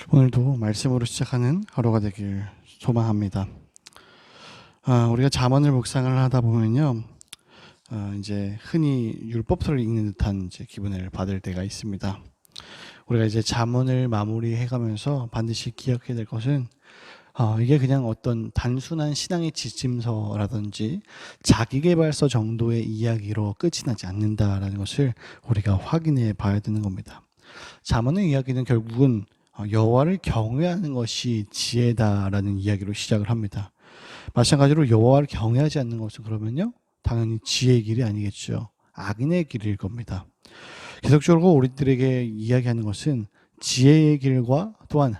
오늘도 말씀으로 시작하는 하루가 되길 소망합니다. 우리가 잠언을 묵상을 하다 보면요, 이제 흔히 율법서를 읽는 듯한 이제 기분을 받을 때가 있습니다. 우리가 이제 잠언을 마무리해가면서 반드시 기억해야 될 것은 이게 그냥 어떤 단순한 신앙의 지침서라든지 자기계발서 정도의 이야기로 끝이 나지 않는다라는 것을 우리가 확인해 봐야 되는 겁니다. 잠언의 이야기는 결국은 여호와를 경외하는 것이 지혜다라는 이야기로 시작을 합니다. 마찬가지로 여호와를 경외하지 않는 것은 그러면요, 당연히 지혜의 길이 아니겠죠. 악인의 길일 겁니다. 계속적으로 우리들에게 이야기하는 것은 지혜의 길과 또한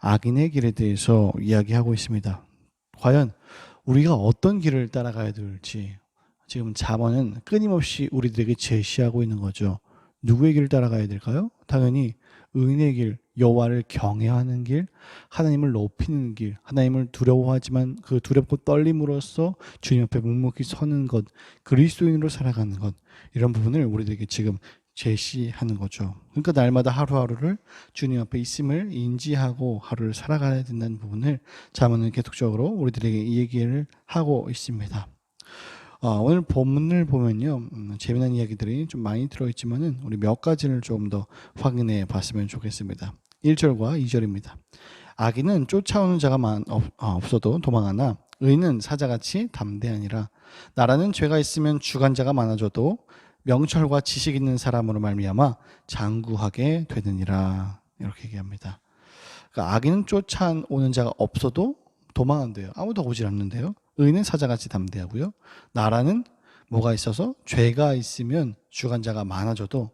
악인의 길에 대해서 이야기하고 있습니다. 과연 우리가 어떤 길을 따라가야 될지 지금 잠언은 끊임없이 우리들에게 제시하고 있는 거죠. 누구의 길을 따라가야 될까요? 당연히 의인의 길, 여호와를 경외하는 길, 하나님을 높이는 길, 하나님을 두려워하지만 그 두렵고 떨림으로써 주님 앞에 묵묵히 서는 것, 그리스도인으로 살아가는 것, 이런 부분을 우리들에게 지금 제시하는 거죠. 그러니까 날마다 하루하루를 주님 앞에 있음을 인지하고 하루를 살아가야 된다는 부분을 잠언은 계속적으로 우리들에게 이 얘기를 하고 있습니다. 오늘 본문을 보면요, 재미난 이야기들이 좀 많이 들어있지만은 우리 몇 가지를 조금 더 확인해 봤으면 좋겠습니다. 1절과 2절입니다. 악인은 쫓아오는 자가 없어도 도망하나 의인은 사자같이 담대하니라. 나라는 죄가 있으면 주관자가 많아져도 명철과 지식 있는 사람으로 말미암아 장구하게 되느니라. 이렇게 얘기합니다. 그러니까 악인은 쫓아오는 자가 없어도 도망한대요. 아무도 오질 않는데요. 의인은 사자같이 담대하고요. 나라는 뭐가 있어서 죄가 있으면 주관자가 많아져도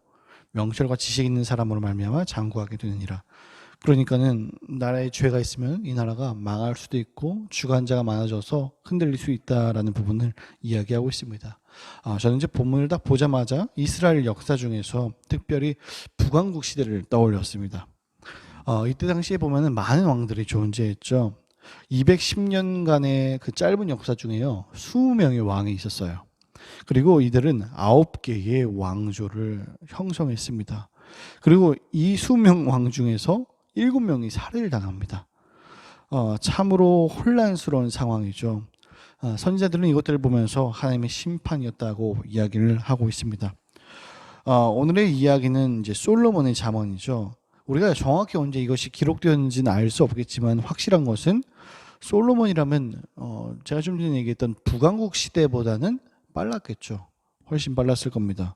명철과 지식 있는 사람으로 말미암아 장구하게 되느니라. 그러니까는 나라에 죄가 있으면 이 나라가 망할 수도 있고 주관자가 많아져서 흔들릴 수 있다라는 부분을 이야기하고 있습니다. 저는 이제 본문을 딱 보자마자 이스라엘 역사 중에서 특별히 북왕국 시대를 떠올렸습니다. 이때 당시에 보면은 많은 왕들이 존재했죠. 210년간의 그 짧은 역사 중에요, 20명의 왕이 있었어요. 그리고 이들은 9개의 왕조를 형성했습니다. 그리고 이 20명 왕 중에서 7명이 살해를 당합니다. 참으로 혼란스러운 상황이죠. 선지자들은 이것들을 보면서 하나님의 심판이었다고 이야기를 하고 있습니다. 오늘의 이야기는 이제 솔로몬의 잠언이죠. 우리가 정확히 언제 이것이 기록되었는지는 알 수 없겠지만 확실한 것은 솔로몬이라면 제가 좀 전에 얘기했던 북왕국 시대보다는 빨랐겠죠. 훨씬 빨랐을 겁니다.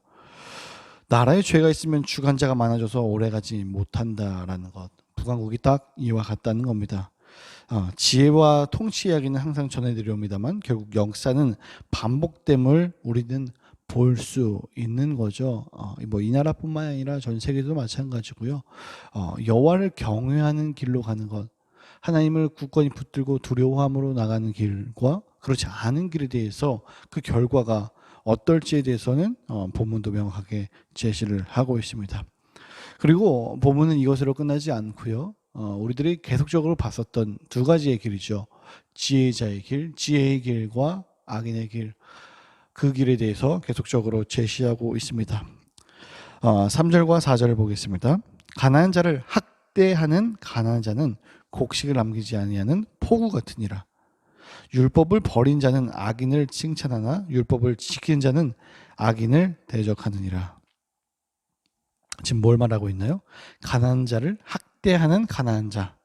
나라에 죄가 있으면 주관자가 많아져서 오래가지 못한다라는 것, 북왕국이 딱 이와 같다는 겁니다. 지혜와 통치 이야기는 항상 전해드려옵니다만 결국 역사는 반복됨을 우리는 볼 수 있는 거죠. 뭐 이 나라뿐만 아니라 전 세계도 마찬가지고요. 여호와를 경외하는 길로 가는 것, 하나님을 굳건히 붙들고 두려워함으로 나가는 길과 그렇지 않은 길에 대해서 그 결과가 어떨지에 대해서는 본문도 명확하게 제시를 하고 있습니다. 그리고 본문은 이것으로 끝나지 않고요. 우리들이 계속적으로 봤었던 두 가지의 길이죠. 지혜자의 길, 지혜의 길과 악인의 길, 그 길에 대해서 계속적으로 제시하고 있습니다. 3절과 4절을 보겠습니다. 가난한 자를 학대하는 가난한 자는 곡식을 남기지 아니하는 포구 같으니라. 율법을 버린 자는 악인을 칭찬하나 율법을 지키는 자는 악인을 대적하느니라. 지금 뭘 말하고 있나요? 가난한 자를 학대하는 가난한 자,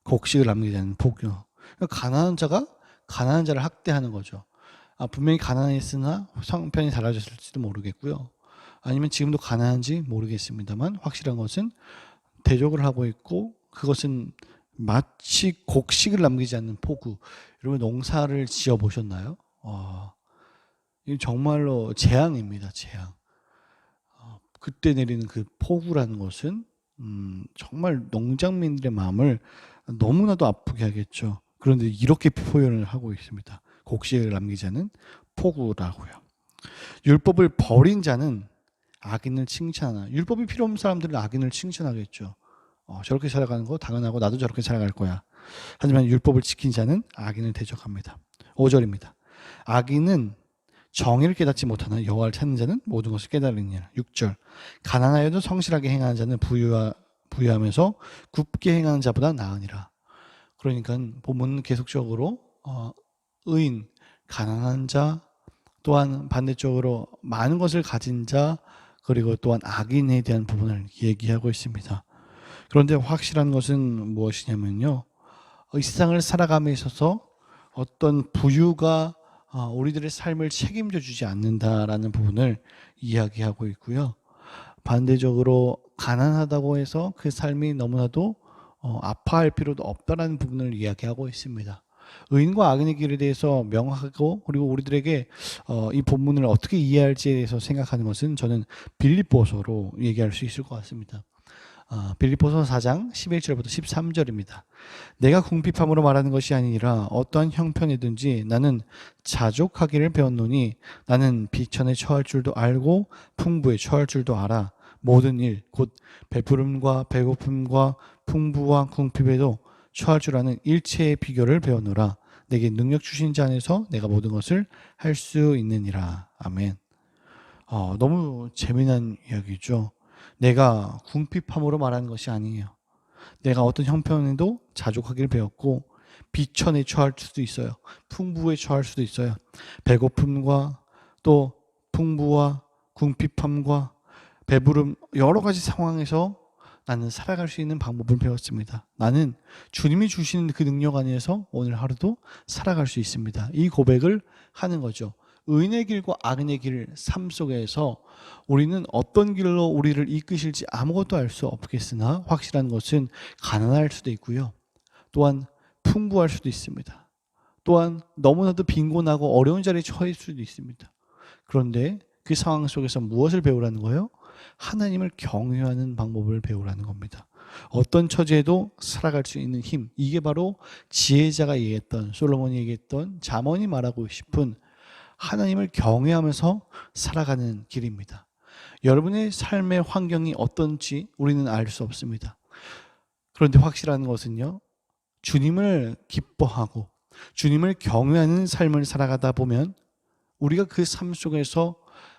곡식을 남기지 않는 포구요. 가난한 자가 가난한 자를 학대하는 거죠. 분명히 가난했으나 형편이 달라졌을지도 모르겠고요. 아니면 지금도 가난한지 모르겠습니다만 확실한 것은 대적을 하고 있고, 그것은 마치 곡식을 남기지 않는 포구. 여러분 농사를 지어 보셨나요? 이건 정말로 재앙입니다. 재앙. 그때 내리는 그 폭우라는 것은 정말 농장민들의 마음을 너무나도 아프게 하겠죠. 그런데 이렇게 표현을 하고 있습니다. 곡식을 남기지 않은 폭우라고요. 율법을 버린 자는 악인을 칭찬하나. 율법이 필요 없는 사람들은 악인을 칭찬하겠죠. 저렇게 살아가는 거 당연하고 나도 저렇게 살아갈 거야. 하지만 율법을 지킨 자는 악인을 대적합니다. 5절입니다. 악인은 정의를 깨닫지 못하나 여호와를 찾는 자는 모든 것을 깨달으니라. 6절. 가난하여도 성실하게 행하는 자는 부여하면서 굽게 행하는 자보다 나으니라. 그러니까 본문은 계속적으로 의인, 가난한 자, 또한 반대쪽으로 많은 것을 가진 자, 그리고 또한 악인에 대한 부분을 얘기하고 있습니다. 그런데 확실한 것은 무엇이냐면요, 이 세상을 살아감에 있어서 어떤 부유가 우리들의 삶을 책임져 주지 않는다라는 부분을 이야기하고 있고요. 반대적으로 가난하다고 해서 그 삶이 너무나도 아파할 필요도 없다라는 부분을 이야기하고 있습니다. 의인과 악인의 길에 대해서 명확하고, 그리고 우리들에게 이 본문을 어떻게 이해할지에 대해서 생각하는 것은 저는 빌립보서로 얘기할 수 있을 것 같습니다. 빌립보서 4장 11절부터 13절입니다. 내가 궁핍함으로 말하는 것이 아니라 어떠한 형편이든지 나는 자족하기를 배웠노니 나는 비천에 처할 줄도 알고 풍부에 처할 줄도 알아. 모든 일 곧 베푸름과 배고픔과 풍부와 궁핍에도 처할 줄 아는 일체의 비결을 배우노라. 내게 능력 주신 자 안에서 내가 모든 것을 할 수 있느니라. 아멘. 너무 재미난 이야기죠. 내가 궁핍함으로 말하는 것이 아니에요. 내가 어떤 형편에도 자족하기를 배웠고 비천에 처할 수도 있어요. 풍부에 처할 수도 있어요. 배고픔과 또 풍부와 궁핍함과 배부름, 여러 가지 상황에서 나는 살아갈 수 있는 방법을 배웠습니다. 나는 주님이 주시는 그 능력 안에서 오늘 하루도 살아갈 수 있습니다. 이 고백을 하는 거죠. 의인의 길과 악인의 길 삶 속에서 우리는 어떤 길로 우리를 이끄실지 아무것도 알 수 없겠으나 확실한 것은 가난할 수도 있고요. 또한 풍부할 수도 있습니다. 또한 너무나도 빈곤하고 어려운 자리에 처할 수도 있습니다. 그런데 그 상황 속에서 무엇을 배우라는 거예요? 하나님을 경외하는 방법을 배우라는 겁니다. 어떤 처지에도 살아갈 수 있는 힘, 이게 바로 지혜자가 얘기했던, 솔로몬이 얘기했던, 잠언이 말하고 싶은 하나님을 경외하면서 살아가는 길입니다. 여러분의 삶의 환경이 어떤지 우리는 알 수 없습니다. 그런데 확실한 것은요, 주님을 기뻐하고 주님을 경외하는 삶을 살아가다 보면 우리가 그 삶 속에서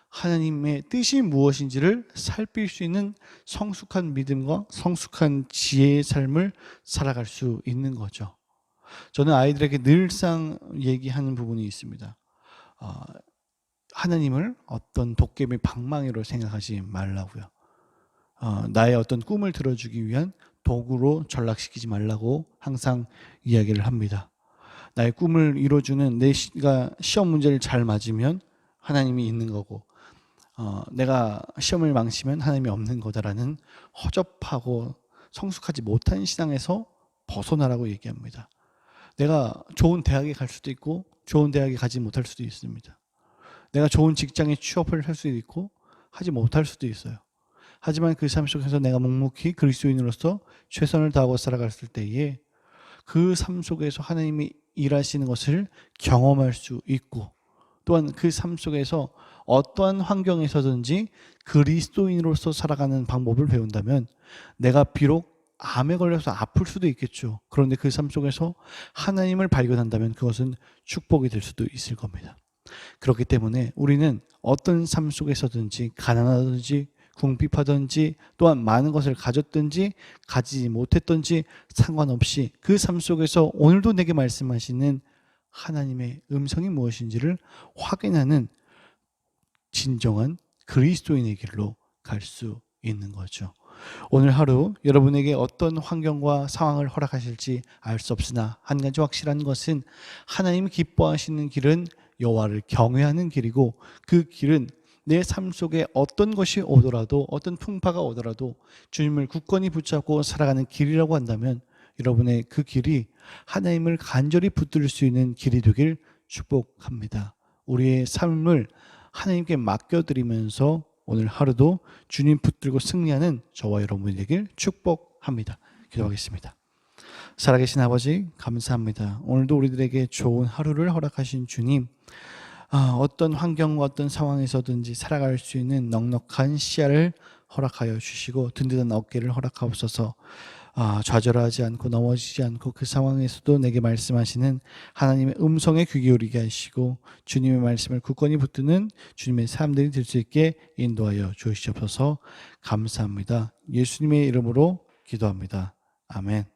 하나님의 뜻이 무엇인지를 살필 수 있는 성숙한 믿음과 성숙한 지혜의 삶을 살아갈 수 있는 거죠. 저는 아이들에게 늘상 얘기하는 부분이 있습니다. 하나님을 어떤 도깨비 방망이로 생각하지 말라고요. 나의 어떤 꿈을 들어주기 위한 도구로 전락시키지 말라고 항상 이야기를 합니다. 나의 꿈을 이루어주는 내가 시험 문제를 잘 맞으면 하나님이 있는 거고, 내가 시험을 망치면 하나님이 없는 거다라는 허접하고 성숙하지 못한 신앙에서 벗어나라고 얘기합니다. 내가 좋은 대학에 갈 수도 있고 좋은 대학에 가지 못할 수도 있습니다. 내가 좋은 직장에 취업을 할 수도 있고 하지 못할 수도 있어요. 하지만 그 삶 속에서 내가 묵묵히 그리스도인으로서 최선을 다하고 살아갔을 때에 그 삶 속에서 하나님이 일하시는 것을 경험할 수 있고, 또한 그 삶 속에서 어떠한 환경에서든지 그리스도인으로서 살아가는 방법을 배운다면 내가 비록 암에 걸려서 아플 수도 있겠죠. 그런데 그 삶 속에서 하나님을 발견한다면 그것은 축복이 될 수도 있을 겁니다. 그렇기 때문에 우리는 어떤 삶 속에서든지 가난하든지 궁핍하든지 또한 많은 것을 가졌든지 가지지 못했든지 상관없이 그 삶 속에서 오늘도 내게 말씀하시는 하나님의 음성이 무엇인지를 확인하는 진정한 그리스도인의 길로 갈 수 있는 거죠. 오늘 하루 여러분에게 어떤 환경과 상황을 허락하실지 알 수 없으나 한 가지 확실한 것은 하나님이 기뻐하시는 길은 여호와를 경외하는 길이고, 그 길은 내 삶 속에 어떤 것이 오더라도, 어떤 풍파가 오더라도 주님을 굳건히 붙잡고 살아가는 길이라고 한다면 여러분의 그 길이 하나님을 간절히 붙들 수 있는 길이 되길 축복합니다. 우리의 삶을 하나님께 맡겨드리면서 오늘 하루도 주님 붙들고 승리하는 저와 여러분이 되길 축복합니다. 기도하겠습니다. 살아계신 아버지, 감사합니다. 오늘도 우리들에게 좋은 하루를 허락하신 주님, 어떤 환경과 어떤 상황에서든지 살아갈 수 있는 넉넉한 시야를 허락하여 주시고 든든한 어깨를 허락하옵소서. 좌절하지 않고 넘어지지 않고 그 상황에서도 내게 말씀하시는 하나님의 음성에 귀 기울이게 하시고 주님의 말씀을 굳건히 붙드는 주님의 사람들이 될 수 있게 인도하여 주시옵소서. 감사합니다. 예수님의 이름으로 기도합니다. 아멘.